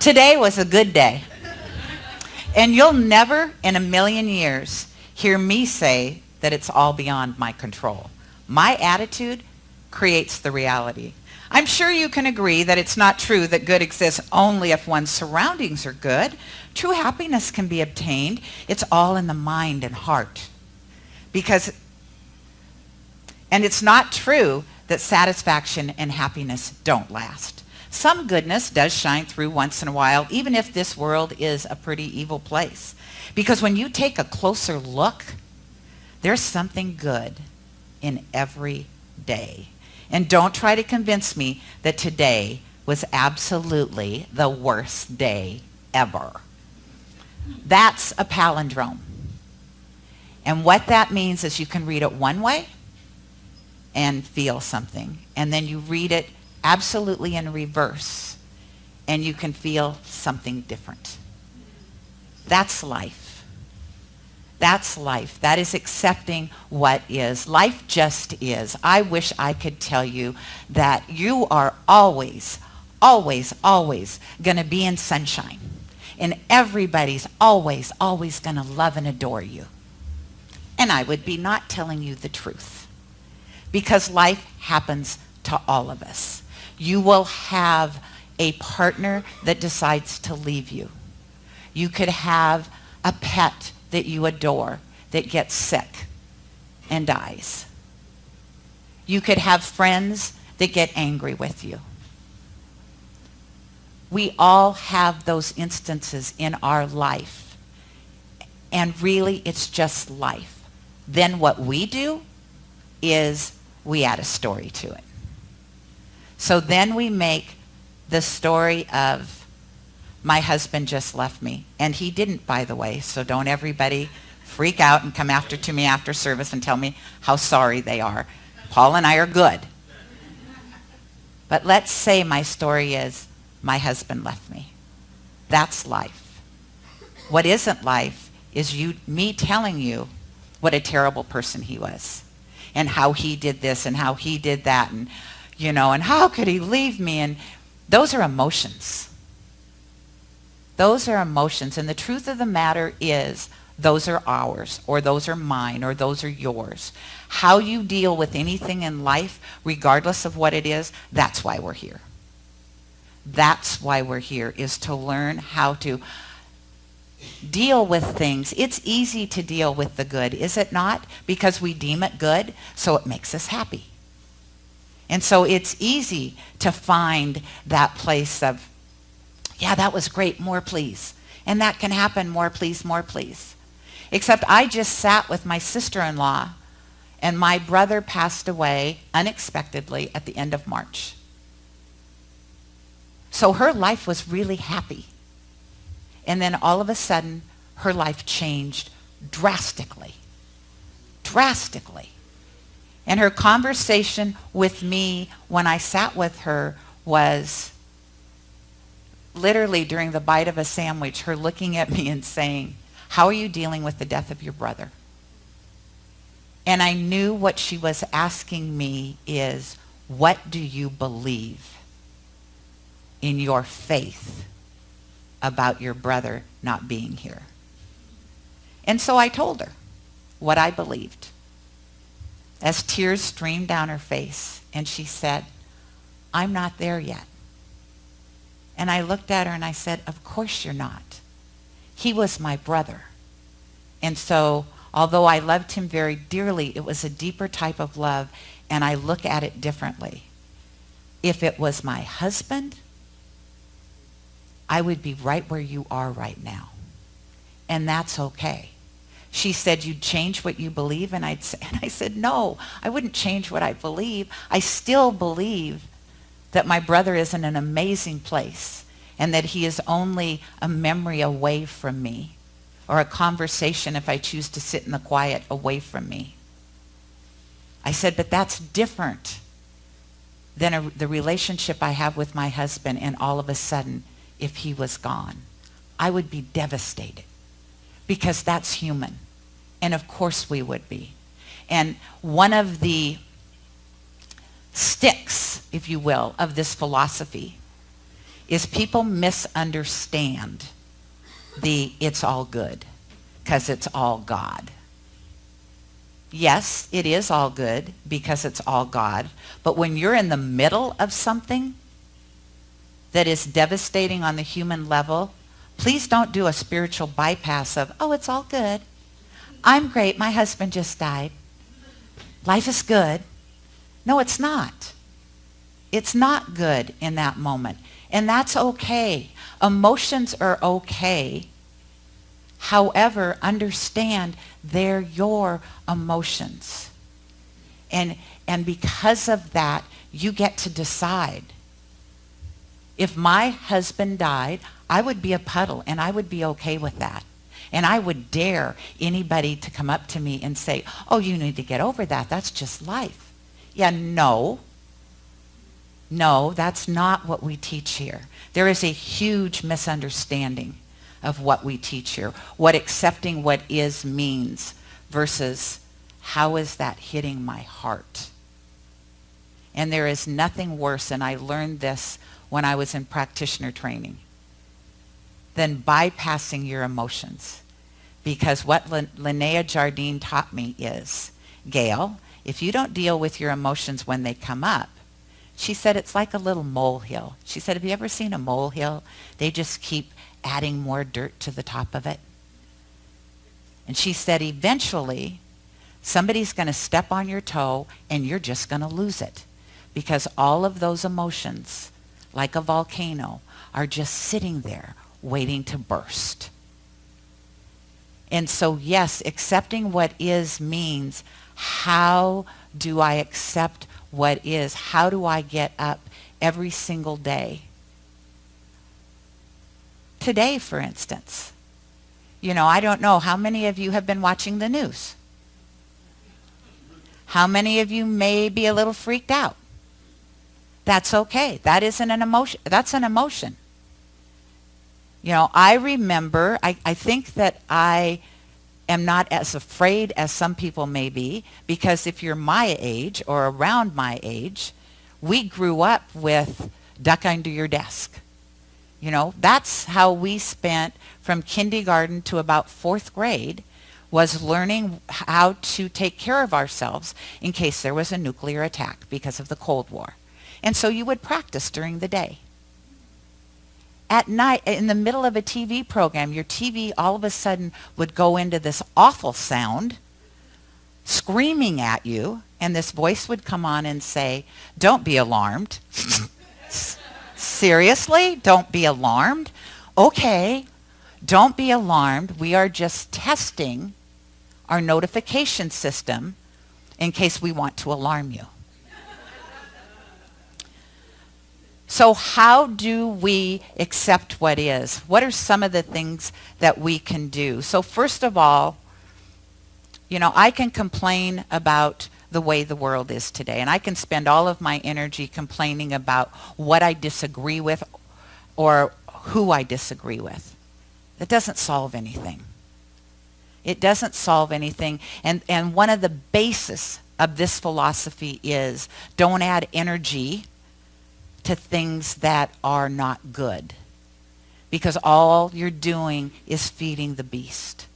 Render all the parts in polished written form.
Today was a good day. And you'll never in a million years hear me say that it's all beyond my control. My attitude creates the reality. I'm sure you can agree that it's not true that good exists only if one's surroundings are good. True happiness can be obtained. It's all in the mind and heart. And it's not true that satisfaction and happiness don't last. Some goodness does shine through once in a while, even if this world is a pretty evil place. Because when you take a closer look, there's something good in every day. And don't try to convince me that today was absolutely the worst day ever. That's a palindrome. And what that means is you can read it one way and feel something. And then you read it absolutely in reverse and you can feel something different. That's life. That's life. That is accepting what is. Life just is. I wish I could tell you that you are always, always, always going to be in sunshine. And everybody's always, always going to love and adore you. And I would be not telling you the truth. Because life happens to all of us. You will have a partner that decides to leave you. You could have a pet that you adore that gets sick and dies. You could have friends that get angry with you. We all have those instances in our life. And really, it's just life. Then what we do is we add a story to it. So then we make the story of my husband just left me. And he didn't, by the way, so don't everybody freak out and come to me after service and tell me how sorry they are. Paul and I are good. But let's say my story is my husband left me. That's life. What isn't life is me telling you what a terrible person he was and how he did this and how he did that and and how could he leave me? And those are emotions. Those are emotions. And the truth of the matter is those are ours, or those are mine, or those are yours. How you deal with anything in life, regardless of what it is, that's why we're here. That's why we're here, is to learn how to deal with things. It's easy to deal with the good, is it not? Because we deem it good, so it makes us happy. And so it's easy to find that place of, yeah, that was great, more please. And that can happen, more please, more please. Except I just sat with my sister-in-law and my brother passed away unexpectedly at the end of March. So her life was really happy. And then all of a sudden, her life changed drastically. Drastically. And her conversation with me when I sat with her was literally during the bite of a sandwich, her looking at me and saying, "How are you dealing with the death of your brother?" And I knew what she was asking me is, what do you believe in your faith about your brother not being here? And so I told her what I believed. As tears streamed down her face, and she said, "I'm not there yet." And I looked at her and I said, "Of course you're not. He was my brother." And so, although I loved him very dearly, it was a deeper type of love, and I look at it differently. If it was my husband, I would be right where you are right now. And that's okay. She said, "You'd change what you believe?" And I said, "No, I wouldn't change what I believe. I still believe that my brother is in an amazing place and that he is only a memory away from me, or a conversation, if I choose to sit in the quiet, away from me." I said, "But that's different than the relationship I have with my husband, and all of a sudden, if he was gone, I would be devastated, because that's human. And of course we would be." And one of the sticks, if you will, of this philosophy is people misunderstand the it's all good because it's all God. Yes, it is all good because it's all God. But when you're in the middle of something that is devastating on the human level, please don't do a spiritual bypass of, oh, it's all good. I'm great. My husband just died. Life is good. No, it's not. It's not good in that moment. And that's okay. Emotions are okay. However, understand they're your emotions. And because of that, you get to decide. If my husband died, I would be a puddle, and I would be okay with that. And I would dare anybody to come up to me and say, oh, you need to get over that. That's just life. Yeah, no. No, that's not what we teach here. There is a huge misunderstanding of what we teach here, what accepting what is means versus how is that hitting my heart. And there is nothing worse, and I learned this when I was in practitioner training, than bypassing your emotions. Because what Linnea Jardine taught me is, Gayle, if you don't deal with your emotions when they come up, she said it's like a little molehill. She said, have you ever seen a molehill? They just keep adding more dirt to the top of it. And she said, eventually, somebody's going to step on your toe and you're just going to lose it. Because all of those emotions, like a volcano, are just sitting there waiting to burst. And so, yes, accepting what is means, how do I accept what is? How do I get up every single day? Today, for instance, I don't know how many of you have been watching the news. How many of you may be a little freaked out? That's okay. That isn't an emotion. That's an emotion. I remember, I think that I am not as afraid as some people may be, because if you're my age or around my age, we grew up with duck under your desk. That's how we spent from kindergarten to about 4th grade, was learning how to take care of ourselves in case there was a nuclear attack because of the Cold War. And so you would practice during the day. At night, in the middle of a TV program, your TV all of a sudden would go into this awful sound, screaming at you, and this voice would come on and say, don't be alarmed. Seriously? Don't be alarmed? Okay, don't be alarmed. We are just testing our notification system in case we want to alarm you. So how do we accept what is? What are some of the things that we can do? So first of all, I can complain about the way the world is today, and I can spend all of my energy complaining about what I disagree with or who I disagree with. That doesn't solve anything. It doesn't solve anything. And one of the bases of this philosophy is don't add energy to things that are not good, because all you're doing is feeding the beast.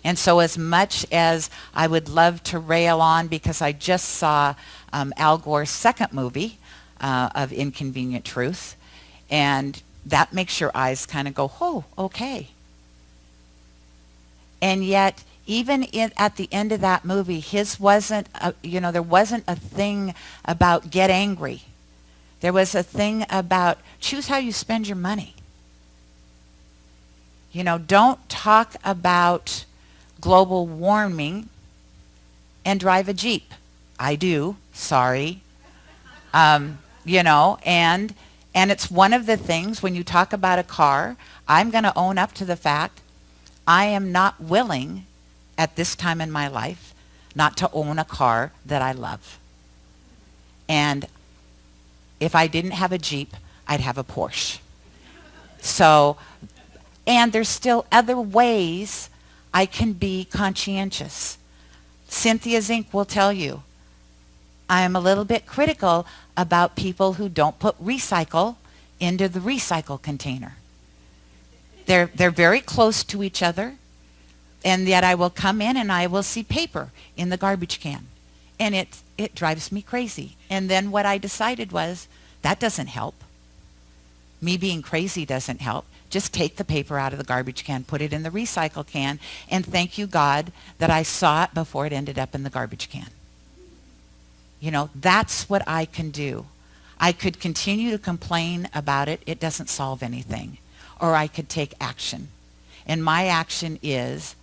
And so as much as I would love to rail on, because I just saw Al Gore's second movie of Inconvenient Truth, and that makes your eyes kind of go, oh, okay. And yet, even at the end of that movie, his wasn't, there wasn't a thing about get angry. There was a thing about choose how you spend your money. Don't talk about global warming and drive a Jeep. I do, sorry. And it's one of the things when you talk about a car, I'm going to own up to the fact I am not willing at this time in my life not to own a car that I love. And if I didn't have a Jeep, I'd have a Porsche. So, and there's still other ways I can be conscientious. Cynthia Zink will tell you, I am a little bit critical about people who don't put recycle into the recycle container. They're very close to each other, and yet I will come in and I will see paper in the garbage can. And it drives me crazy. And then what I decided was, that doesn't help. Me being crazy doesn't help. Just take the paper out of the garbage can, put it in the recycle can, and thank you, God, that I saw it before it ended up in the garbage can. You know, that's what I can do. I could continue to complain about it. It doesn't solve anything. Or I could take action. And my action is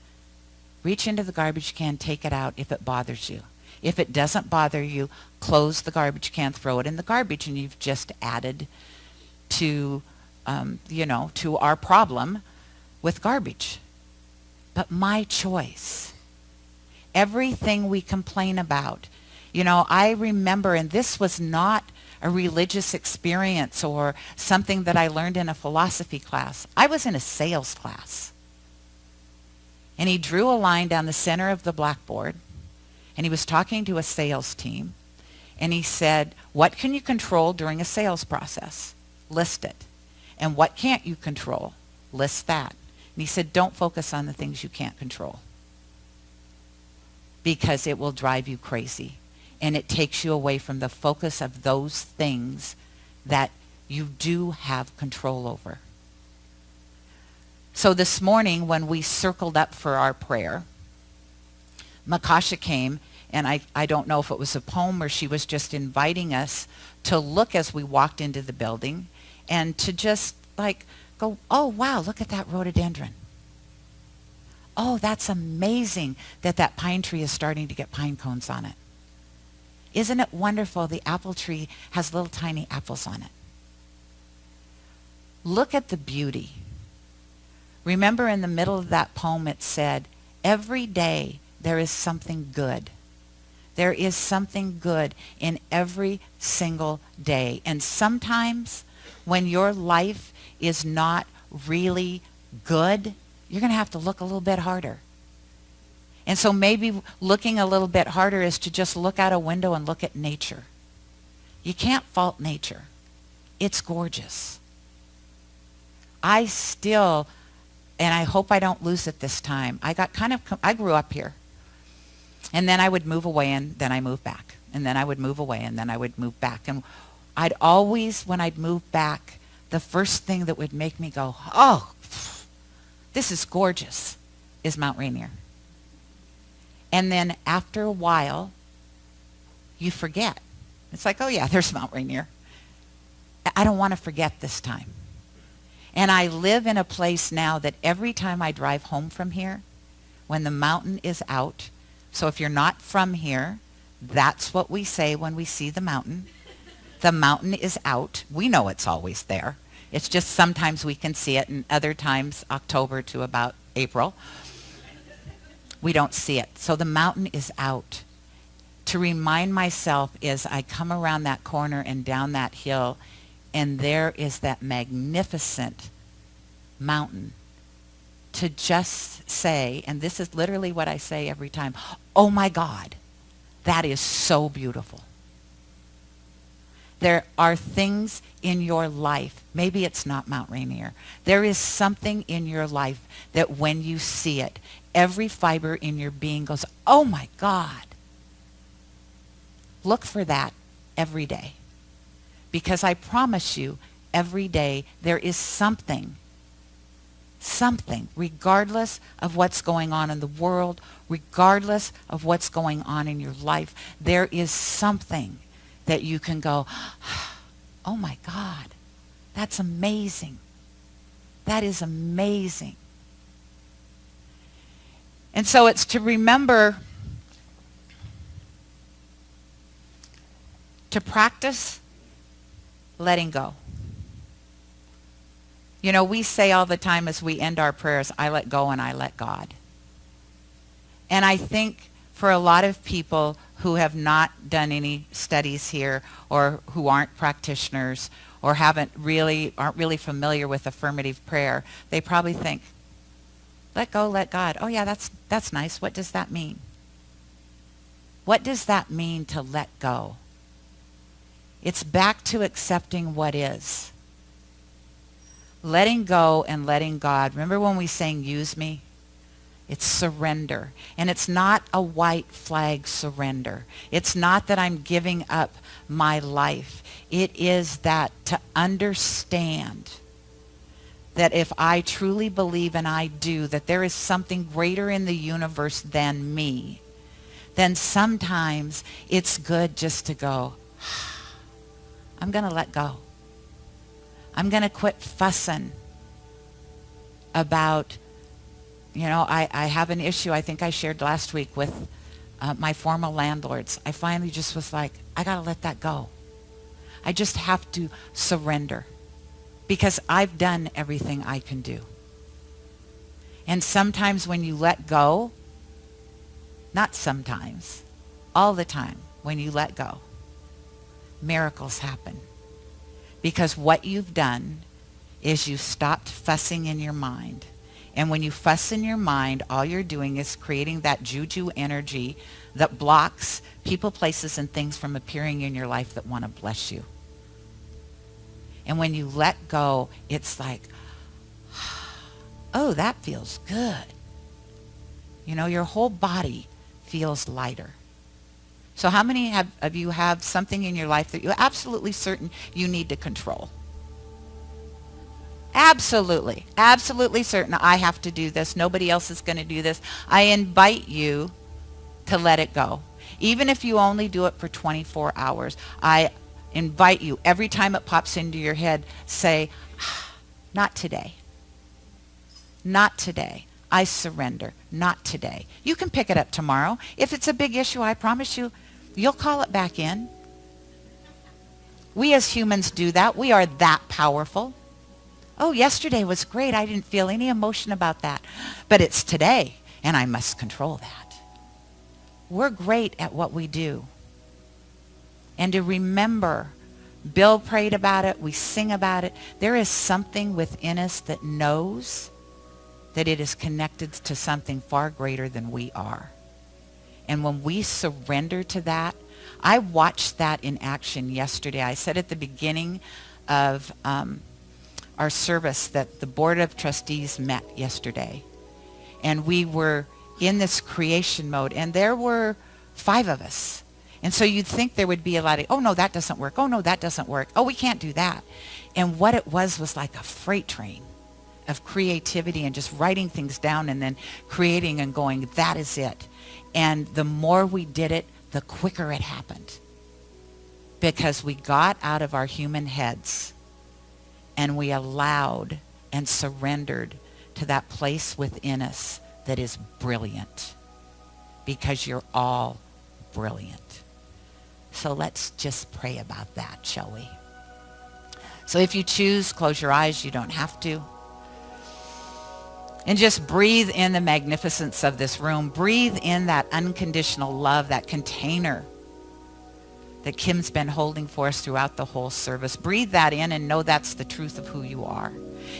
reach into the garbage can, take it out if it bothers you. If it doesn't bother you, close the garbage can, throw it in the garbage, and you've just added to, to our problem with garbage. But my choice. Everything we complain about. You know, I remember, and this was not a religious experience or something that I learned in a philosophy class. I was in a sales class. And he drew a line down the center of the blackboard, and he was talking to a sales team, and he said, what can you control during a sales process? List it. And what can't you control? List that. And he said, don't focus on the things you can't control, because it will drive you crazy. And it takes you away from the focus of those things that you do have control over. So this morning when we circled up for our prayer, Makasha came, and I don't know if it was a poem or she was just inviting us to look as we walked into the building and to just like go, oh wow, look at that rhododendron. Oh, that's amazing that pine tree is starting to get pine cones on it. Isn't it wonderful the apple tree has little tiny apples on it? Look at the beauty. Remember in the middle of that poem it said, every day there is something good. There is something good in every single day. And sometimes when your life is not really good, you're going to have to look a little bit harder. And so maybe looking a little bit harder is to just look out a window and look at nature. You can't fault nature. It's gorgeous. I still, and I hope I don't lose it this time, I grew up here. And then I would move away and then I moved back. And then I would move away and then I would move back. And I'd always, when I'd move back, the first thing that would make me go, oh, this is gorgeous, is Mount Rainier. And then after a while, you forget. It's like, oh yeah, there's Mount Rainier. I don't want to forget this time. And I live in a place now that every time I drive home from here, when the mountain is out, so if you're not from here, that's what we say when we see the mountain. The mountain is out. We know it's always there. It's just sometimes we can see it, and other times October to about April, we don't see it. So the mountain is out. To remind myself is I come around that corner and down that hill, and there is that magnificent mountain. To just say, and this is literally what I say every time, oh my God, that is so beautiful. There are things in your life, maybe it's not Mount Rainier, there is something in your life that when you see it, every fiber in your being goes, oh my God. Look for that every day. Because I promise you, every day there is something, regardless of what's going on in the world, regardless of what's going on in your life, there is something that you can go, oh my God, that's amazing. That is amazing. And so it's to remember to practice letting go. You know, we say all the time as we end our prayers, I let go and I let God. And I think for a lot of people who have not done any studies here or who aren't practitioners or aren't really familiar with affirmative prayer, they probably think, let go, let God. Oh yeah, that's nice. What does that mean? What does that mean to let go? It's back to accepting what is. Letting go and letting God. Remember when we sang use me? It's surrender. And it's not a white flag surrender. It's not that I'm giving up my life. It is that to understand that if I truly believe, and I do, that there is something greater in the universe than me, then sometimes it's good just to go, I'm going to let go. I'm going to quit fussing about, I have an issue I think I shared last week with my former landlords. I finally just was like, I got to let that go. I just have to surrender because I've done everything I can do. And sometimes when you let go, not sometimes, all the time, when you let go, miracles happen. Because what you've done is you stopped fussing in your mind. And when you fuss in your mind, all you're doing is creating that juju energy that blocks people, places, and things from appearing in your life that want to bless you. And when you let go, it's like, oh, that feels good. Your whole body feels lighter. So how many of you have something in your life that you're absolutely certain you need to control? Absolutely. Absolutely certain. I have to do this. Nobody else is going to do this. I invite you to let it go. Even if you only do it for 24 hours, I invite you, every time it pops into your head, say, not today. Not today. I surrender. Not today. You can pick it up tomorrow. If it's a big issue, I promise you, you'll call it back in. We as humans do that. We are that powerful. Oh, yesterday was great. I didn't feel any emotion about that. But it's today, and I must control that. We're great at what we do. And to remember, Bill prayed about it. We sing about it. There is something within us that knows that it is connected to something far greater than we are. And when we surrender to that, I watched that in action yesterday. I said at the beginning of our service that the Board of Trustees met yesterday. And we were in this creation mode. And there were 5 of us. And so you'd think there would be a lot of, oh, no, that doesn't work. Oh, no, that doesn't work. Oh, we can't do that. And what it was like a freight train of creativity and just writing things down and then creating and going, that is it. And the more we did it, the quicker it happened. Because we got out of our human heads and we allowed and surrendered to that place within us that is brilliant. Because you're all brilliant. So let's just pray about that, shall we? So if you choose, close your eyes. You don't have to. And just breathe in the magnificence of this room. Breathe in that unconditional love, that container that Kim's been holding for us throughout the whole service. Breathe that in and know that's the truth of who you are.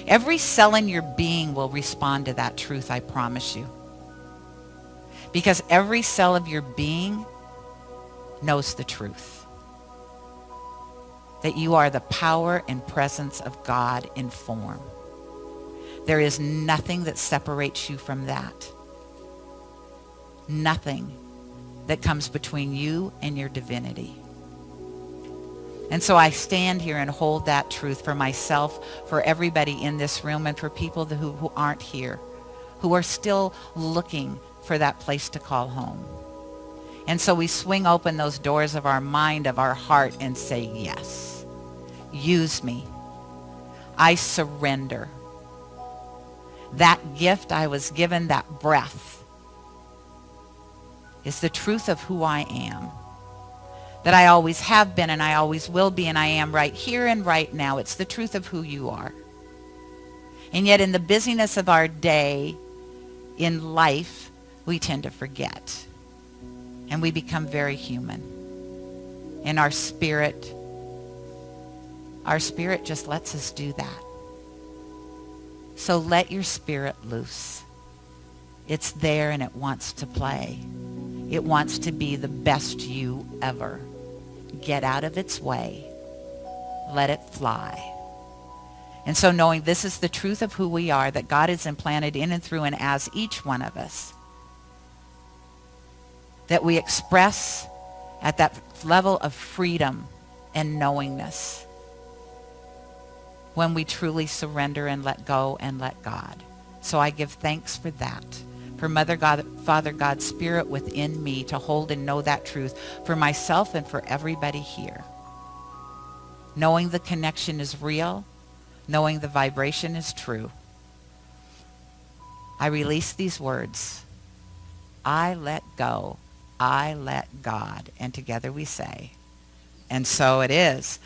Every cell in your being will respond to that truth, I promise you. Because every cell of your being knows the truth. That you are the power and presence of God in form. There is nothing that separates you from that. Nothing that comes between you and your divinity. And so I stand here and hold that truth for myself, for everybody in this room, and for people who aren't here, who are still looking for that place to call home. And so we swing open those doors of our mind, of our heart, and say, yes, use me. I surrender. That gift I was given, that breath, is the truth of who I am. That I always have been and I always will be and I am right here and right now. It's the truth of who you are. And yet in the busyness of our day, in life, we tend to forget. And we become very human. And our spirit just lets us do that. So let your spirit loose. It's there and it wants to play. It wants to be the best you ever. Get out of its way. Let it fly. And so knowing this is the truth of who we are, that God has implanted in and through and as each one of us, that we express at that level of freedom and knowingness when we truly surrender and let go and let God. So I give thanks for that, for Mother God, Father God's Spirit within me to hold and know that truth for myself and for everybody here. Knowing the connection is real, knowing the vibration is true. I release these words. I let go. I let God. And together we say, and so it is.